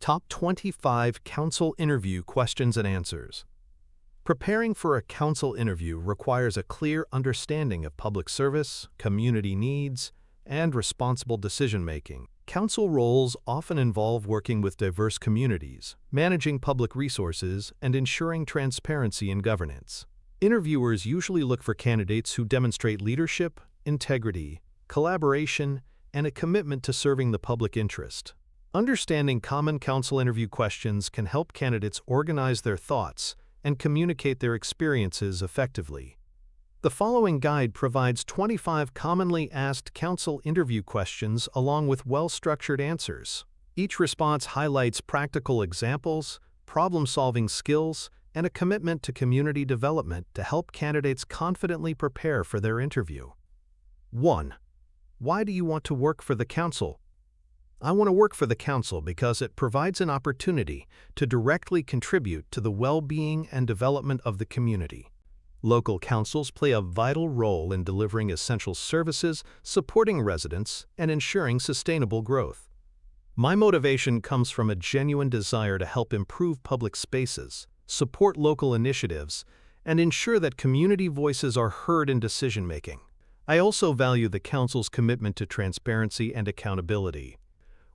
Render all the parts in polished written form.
Top 25 Council Interview Questions and Answers. Preparing for a council interview requires a clear understanding of public service, community needs, and responsible decision-making. Council roles often involve working with diverse communities, managing public resources, and ensuring transparency in governance. Interviewers usually look for candidates who demonstrate leadership, integrity, collaboration, and a commitment to serving the public interest. Understanding common council interview questions can help candidates organize their thoughts and communicate their experiences effectively. The following guide provides 25 commonly asked council interview questions along with well-structured answers. Each response highlights practical examples, problem-solving skills, and a commitment to community development to help candidates confidently prepare for their interview. 1. Why do you want to work for the council? I want to work for the council because it provides an opportunity to directly contribute to the well-being and development of the community. Local councils play a vital role in delivering essential services, supporting residents, and ensuring sustainable growth. My motivation comes from a genuine desire to help improve public spaces, support local initiatives, and ensure that community voices are heard in decision-making. I also value the council's commitment to transparency and accountability.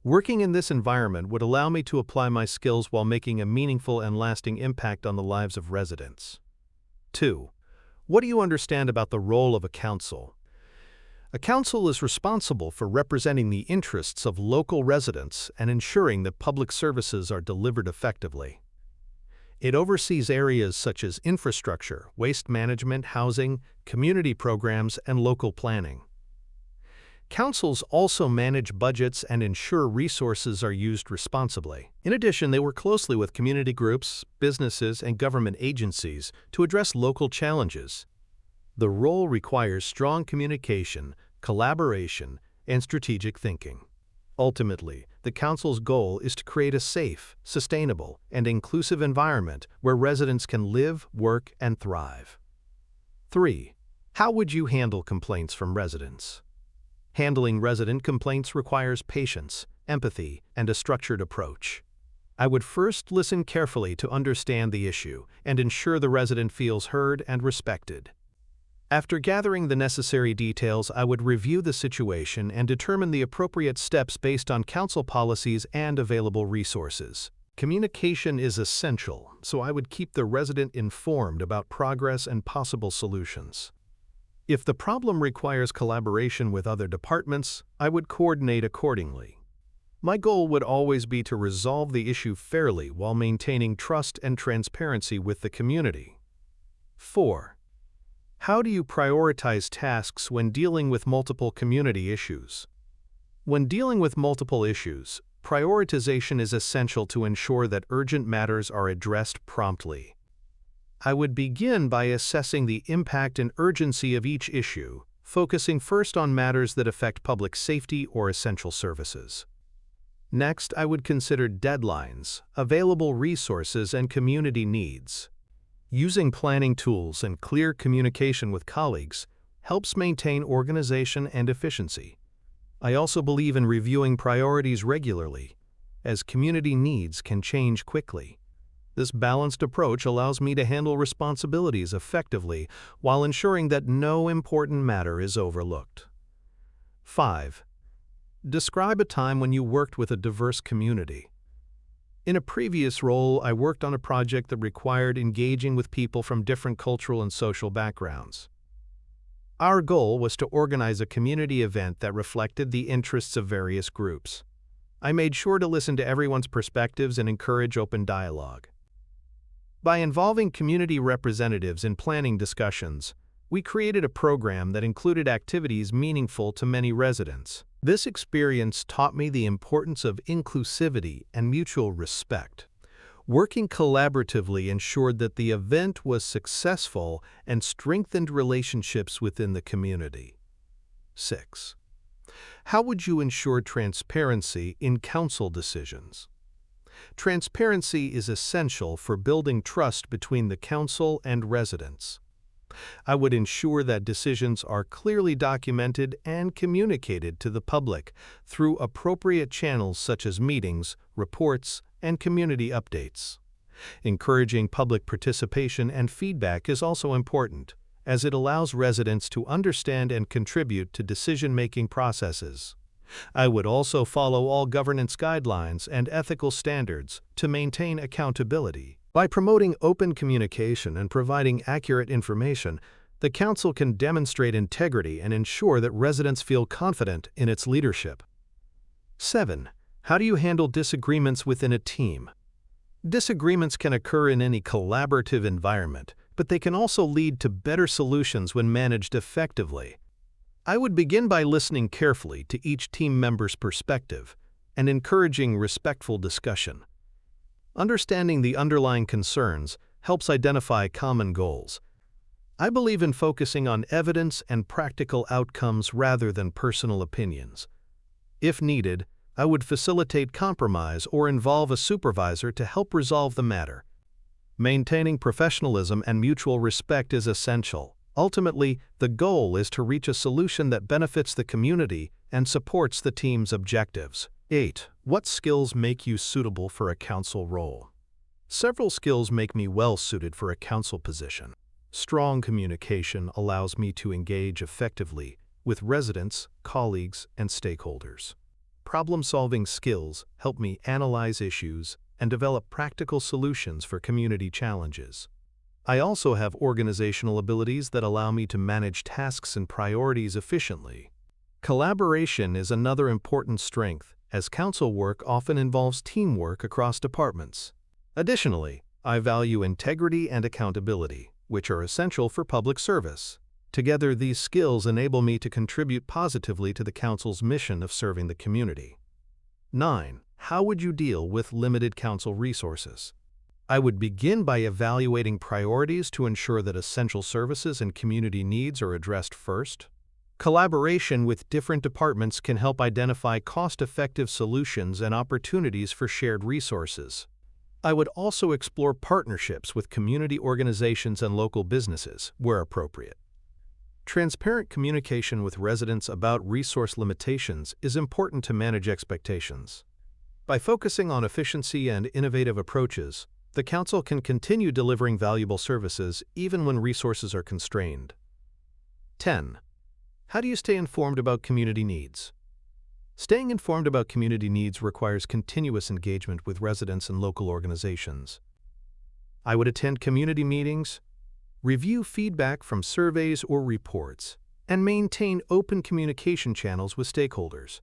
Working in this environment would allow me to apply my skills while making a meaningful and lasting impact on the lives of residents. 2. What do you understand about the role of a council? A council is responsible for representing the interests of local residents and ensuring that public services are delivered effectively. It oversees areas such as infrastructure, waste management, housing, community programs, and local planning. Councils also manage budgets and ensure resources are used responsibly. In addition, they work closely with community groups, businesses, and government agencies to address local challenges. The role requires strong communication, collaboration, and strategic thinking. Ultimately, the council's goal is to create a safe, sustainable, and inclusive environment where residents can live, work, and thrive. 3. How would you handle complaints from residents? Handling resident complaints requires patience, empathy, and a structured approach. I would first listen carefully to understand the issue and ensure the resident feels heard and respected. After gathering the necessary details, I would review the situation and determine the appropriate steps based on council policies and available resources. Communication is essential, so I would keep the resident informed about progress and possible solutions. If the problem requires collaboration with other departments, I would coordinate accordingly. My goal would always be to resolve the issue fairly while maintaining trust and transparency with the community. 4. How do you prioritize tasks when dealing with multiple community issues? When dealing with multiple issues, prioritization is essential to ensure that urgent matters are addressed promptly. I would begin by assessing the impact and urgency of each issue, focusing first on matters that affect public safety or essential services. Next, I would consider deadlines, available resources, and community needs. Using planning tools and clear communication with colleagues helps maintain organization and efficiency. I also believe in reviewing priorities regularly, as community needs can change quickly. This balanced approach allows me to handle responsibilities effectively while ensuring that no important matter is overlooked. 5. Describe a time when you worked with a diverse community. In a previous role, I worked on a project that required engaging with people from different cultural and social backgrounds. Our goal was to organize a community event that reflected the interests of various groups. I made sure to listen to everyone's perspectives and encourage open dialogue. By involving community representatives in planning discussions, we created a program that included activities meaningful to many residents. This experience taught me the importance of inclusivity and mutual respect. Working collaboratively ensured that the event was successful and strengthened relationships within the community. 6. How would you ensure transparency in council decisions? Transparency is essential for building trust between the council and residents. I would ensure that decisions are clearly documented and communicated to the public through appropriate channels such as meetings, reports, and community updates. Encouraging public participation and feedback is also important, as it allows residents to understand and contribute to decision-making processes. I would also follow all governance guidelines and ethical standards to maintain accountability. By promoting open communication and providing accurate information, the Council can demonstrate integrity and ensure that residents feel confident in its leadership. 7. How do you handle disagreements within a team? Disagreements can occur in any collaborative environment, but they can also lead to better solutions when managed effectively. I would begin by listening carefully to each team member's perspective and encouraging respectful discussion. Understanding the underlying concerns helps identify common goals. I believe in focusing on evidence and practical outcomes rather than personal opinions. If needed, I would facilitate compromise or involve a supervisor to help resolve the matter. Maintaining professionalism and mutual respect is essential. Ultimately, the goal is to reach a solution that benefits the community and supports the team's objectives. 8. What skills make you suitable for a council role? Several skills make me well suited for a council position. Strong communication allows me to engage effectively with residents, colleagues, and stakeholders. Problem-solving skills help me analyze issues and develop practical solutions for community challenges. I also have organizational abilities that allow me to manage tasks and priorities efficiently. Collaboration is another important strength, as council work often involves teamwork across departments. Additionally, I value integrity and accountability, which are essential for public service. Together, these skills enable me to contribute positively to the council's mission of serving the community. 9. How would you deal with limited council resources? I would begin by evaluating priorities to ensure that essential services and community needs are addressed first. Collaboration with different departments can help identify cost-effective solutions and opportunities for shared resources. I would also explore partnerships with community organizations and local businesses, where appropriate. Transparent communication with residents about resource limitations is important to manage expectations. By focusing on efficiency and innovative approaches, the Council can continue delivering valuable services even when resources are constrained. 10. How do you stay informed about community needs? Staying informed about community needs requires continuous engagement with residents and local organizations. I would attend community meetings, review feedback from surveys or reports, and maintain open communication channels with stakeholders.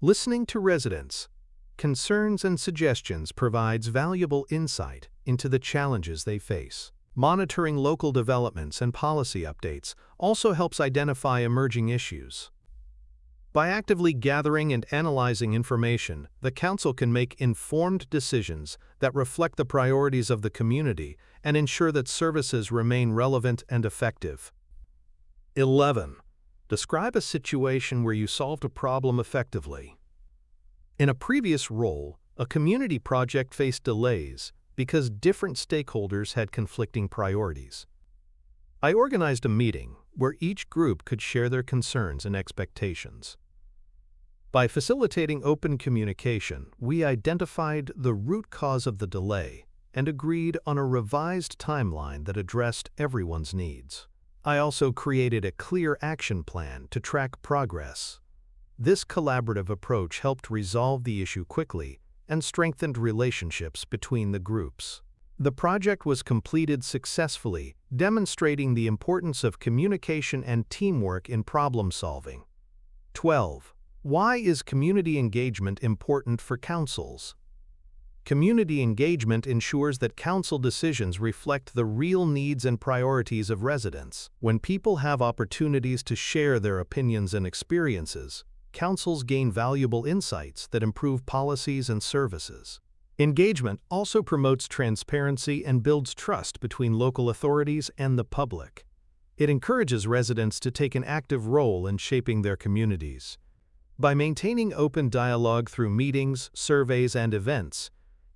Listening to residents' concerns and suggestions provides valuable insight into the challenges they face. Monitoring local developments and policy updates also helps identify emerging issues. By actively gathering and analyzing information, the Council can make informed decisions that reflect the priorities of the community and ensure that services remain relevant and effective. 11. Describe a situation where you solved a problem effectively. In a previous role, a community project faced delays because different stakeholders had conflicting priorities. I organized a meeting where each group could share their concerns and expectations. By facilitating open communication, we identified the root cause of the delay and agreed on a revised timeline that addressed everyone's needs. I also created a clear action plan to track progress. This collaborative approach helped resolve the issue quickly and strengthened relationships between the groups. The project was completed successfully, demonstrating the importance of communication and teamwork in problem-solving. 12. Why is community engagement important for councils? Community engagement ensures that council decisions reflect the real needs and priorities of residents. When people have opportunities to share their opinions and experiences, councils gain valuable insights that improve policies and services. Engagement also promotes transparency and builds trust between local authorities and the public. It encourages residents to take an active role in shaping their communities. By maintaining open dialogue through meetings, surveys, and events,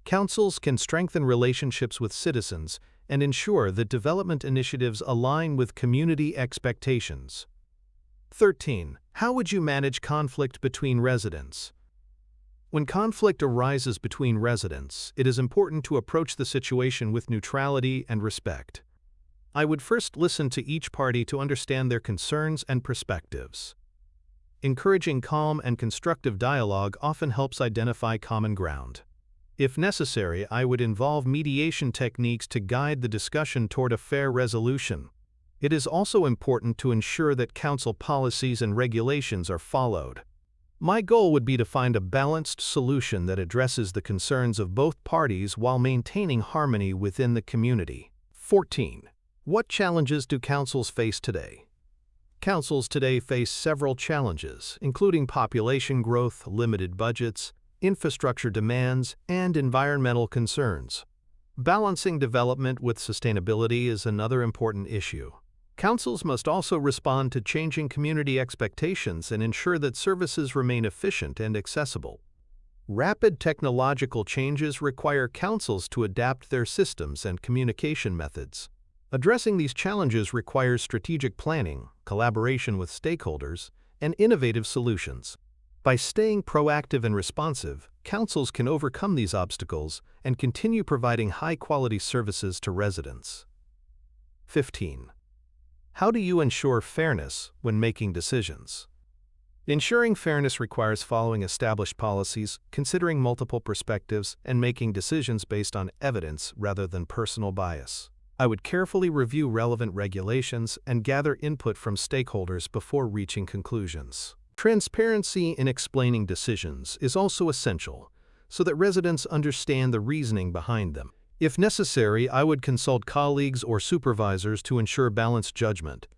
councils can strengthen relationships with citizens and ensure that development initiatives align with community expectations. 13. How would you manage conflict between residents? When conflict arises between residents, it is important to approach the situation with neutrality and respect. I would first listen to each party to understand their concerns and perspectives. Encouraging calm and constructive dialogue often helps identify common ground. If necessary, I would involve mediation techniques to guide the discussion toward a fair resolution. It is also important to ensure that council policies and regulations are followed. My goal would be to find a balanced solution that addresses the concerns of both parties while maintaining harmony within the community. 14. What challenges do councils face today? Councils today face several challenges, including population growth, limited budgets, infrastructure demands, and environmental concerns. Balancing development with sustainability is another important issue. Councils must also respond to changing community expectations and ensure that services remain efficient and accessible. Rapid technological changes require councils to adapt their systems and communication methods. Addressing these challenges requires strategic planning, collaboration with stakeholders, and innovative solutions. By staying proactive and responsive, councils can overcome these obstacles and continue providing high-quality services to residents. 15. How do you ensure fairness when making decisions? Ensuring fairness requires following established policies, considering multiple perspectives, and making decisions based on evidence rather than personal bias. I would carefully review relevant regulations and gather input from stakeholders before reaching conclusions. Transparency in explaining decisions is also essential, so that residents understand the reasoning behind them. If necessary, I would consult colleagues or supervisors to ensure balanced judgment.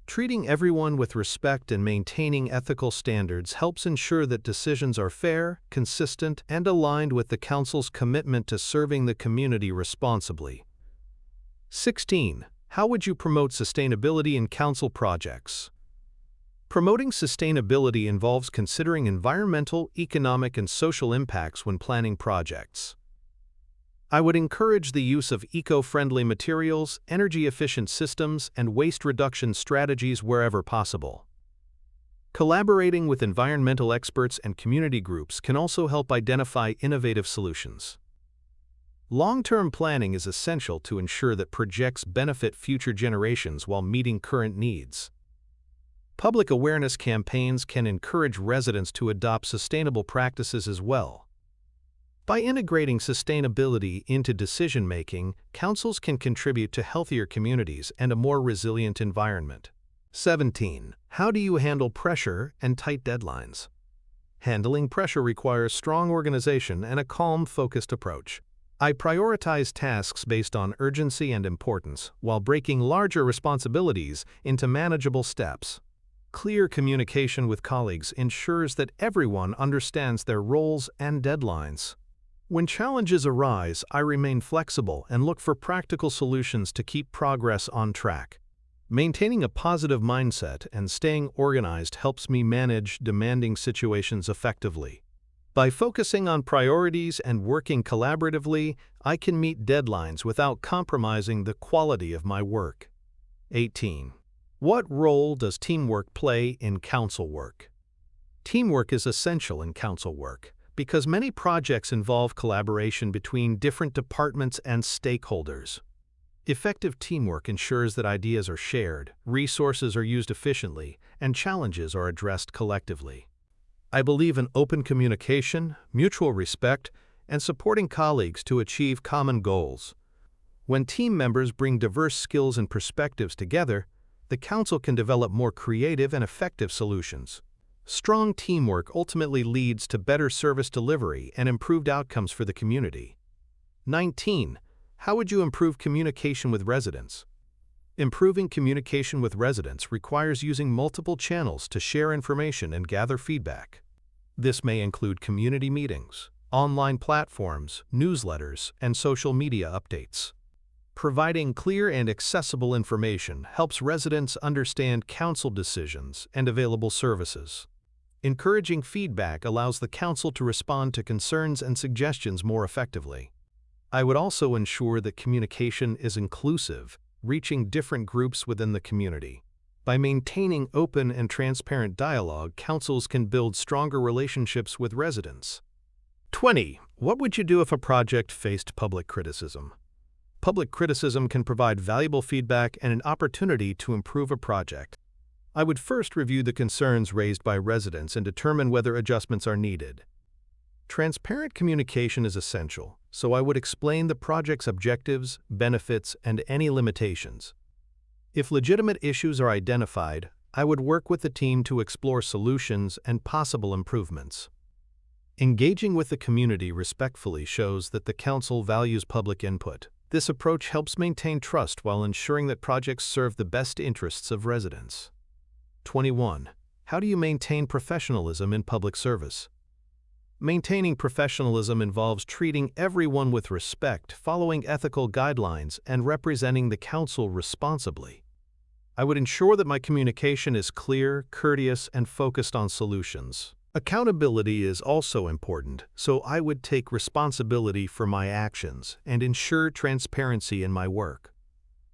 Treating everyone with respect and maintaining ethical standards helps ensure that decisions are fair, consistent, and aligned with the council's commitment to serving the community responsibly. 16. How would you promote sustainability in council projects? Promoting sustainability involves considering environmental, economic, and social impacts when planning projects. I would encourage the use of eco-friendly materials, energy-efficient systems, and waste reduction strategies wherever possible. Collaborating with environmental experts and community groups can also help identify innovative solutions. Long-term planning is essential to ensure that projects benefit future generations while meeting current needs. Public awareness campaigns can encourage residents to adopt sustainable practices as well. By integrating sustainability into decision-making, councils can contribute to healthier communities and a more resilient environment. 17. How do you handle pressure and tight deadlines? Handling pressure requires strong organization and a calm, focused approach. I prioritize tasks based on urgency and importance, while breaking larger responsibilities into manageable steps. Clear communication with colleagues ensures that everyone understands their roles and deadlines. When challenges arise, I remain flexible and look for practical solutions to keep progress on track. Maintaining a positive mindset and staying organized helps me manage demanding situations effectively. By focusing on priorities and working collaboratively, I can meet deadlines without compromising the quality of my work. 18. What role does teamwork play in council work? Teamwork is essential in council work, because many projects involve collaboration between different departments and stakeholders. Effective teamwork ensures that ideas are shared, resources are used efficiently, and challenges are addressed collectively. I believe in open communication, mutual respect, and supporting colleagues to achieve common goals. When team members bring diverse skills and perspectives together, the council can develop more creative and effective solutions. Strong teamwork ultimately leads to better service delivery and improved outcomes for the community. 19. How would you improve communication with residents? Improving communication with residents requires using multiple channels to share information and gather feedback. This may include community meetings, online platforms, newsletters, and social media updates. Providing clear and accessible information helps residents understand council decisions and available services. Encouraging feedback allows the council to respond to concerns and suggestions more effectively. I would also ensure that communication is inclusive, reaching different groups within the community. By maintaining open and transparent dialogue, councils can build stronger relationships with residents. 20. What would you do if a project faced public criticism? Public criticism can provide valuable feedback and an opportunity to improve a project. I would first review the concerns raised by residents and determine whether adjustments are needed. Transparent communication is essential, so I would explain the project's objectives, benefits, and any limitations. If legitimate issues are identified, I would work with the team to explore solutions and possible improvements. Engaging with the community respectfully shows that the council values public input. This approach helps maintain trust while ensuring that projects serve the best interests of residents. 21. How do you maintain professionalism in public service? Maintaining professionalism involves treating everyone with respect, following ethical guidelines, and representing the council responsibly. I would ensure that my communication is clear, courteous, and focused on solutions. Accountability is also important, so I would take responsibility for my actions and ensure transparency in my work.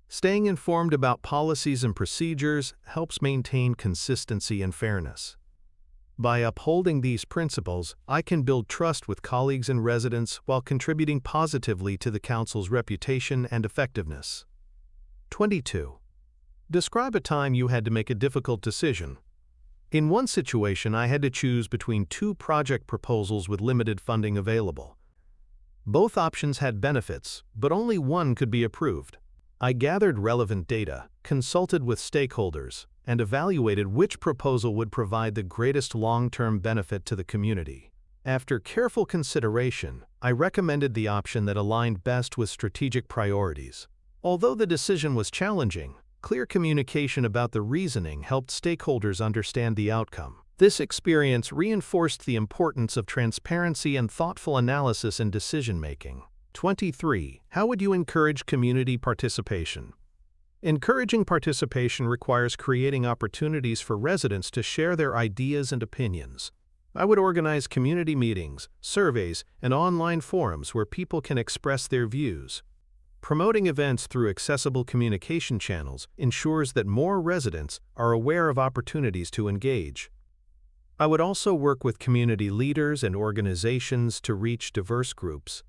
Staying informed about policies and procedures helps maintain consistency and fairness. By upholding these principles, I can build trust with colleagues and residents while contributing positively to the council's reputation and effectiveness. 22. Describe a time you had to make a difficult decision. In one situation, I had to choose between two project proposals with limited funding available. Both options had benefits, but only one could be approved. I gathered relevant data, consulted with stakeholders, and evaluated which proposal would provide the greatest long-term benefit to the community. After careful consideration, I recommended the option that aligned best with strategic priorities. Although the decision was challenging, clear communication about the reasoning helped stakeholders understand the outcome. This experience reinforced the importance of transparency and thoughtful analysis in decision-making. 23. How would you encourage community participation? Encouraging participation requires creating opportunities for residents to share their ideas and opinions. I would organize community meetings, surveys, and online forums where people can express their views. Promoting events through accessible communication channels ensures that more residents are aware of opportunities to engage. I would also work with community leaders and organizations to reach diverse groups.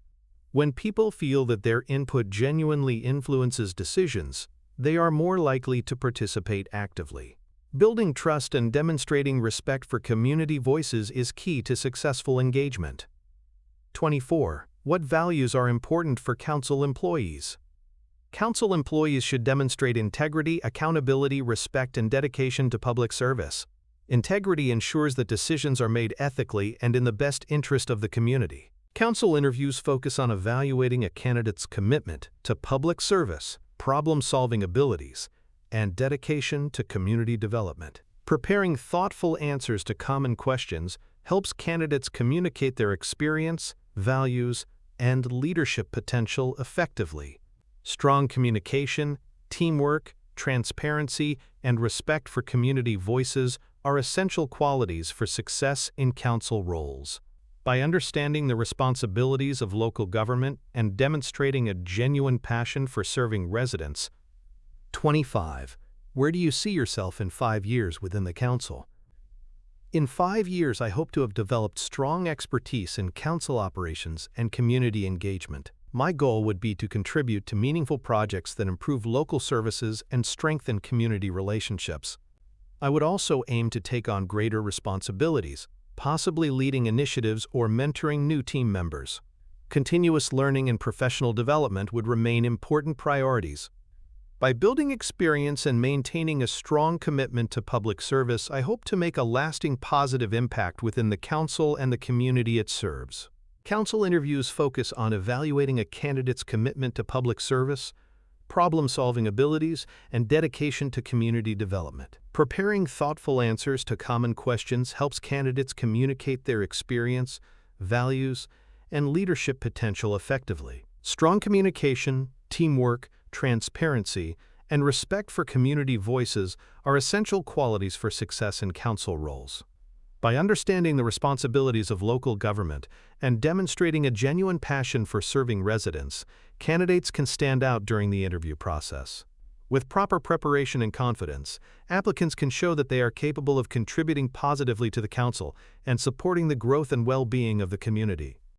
When people feel that their input genuinely influences decisions, they are more likely to participate actively. Building trust and demonstrating respect for community voices is key to successful engagement. 24. What values are important for council employees? Council employees should demonstrate integrity, accountability, respect, and dedication to public service. Integrity ensures that decisions are made ethically and in the best interest of the community. Council interviews focus on evaluating a candidate's commitment to public service, problem-solving abilities, and dedication to community development. Preparing thoughtful answers to common questions helps candidates communicate their experience, values, and leadership potential effectively. Strong communication, teamwork, transparency, and respect for community voices are essential qualities for success in council roles. By understanding the responsibilities of local government and demonstrating a genuine passion for serving residents. 25. Where do you see yourself in 5 years within the council? In 5 years, I hope to have developed strong expertise in council operations and community engagement. My goal would be to contribute to meaningful projects that improve local services and strengthen community relationships. I would also aim to take on greater responsibilities, possibly leading initiatives or mentoring new team members. Continuous learning and professional development would remain important priorities. By building experience and maintaining a strong commitment to public service, I hope to make a lasting positive impact within the council and the community it serves. Council interviews focus on evaluating a candidate's commitment to public service, problem-solving abilities, and dedication to community development. Preparing thoughtful answers to common questions helps candidates communicate their experience, values, and leadership potential effectively. Strong communication, teamwork, transparency, and respect for community voices are essential qualities for success in council roles. By understanding the responsibilities of local government and demonstrating a genuine passion for serving residents, candidates can stand out during the interview process. With proper preparation and confidence, applicants can show that they are capable of contributing positively to the council and supporting the growth and well-being of the community.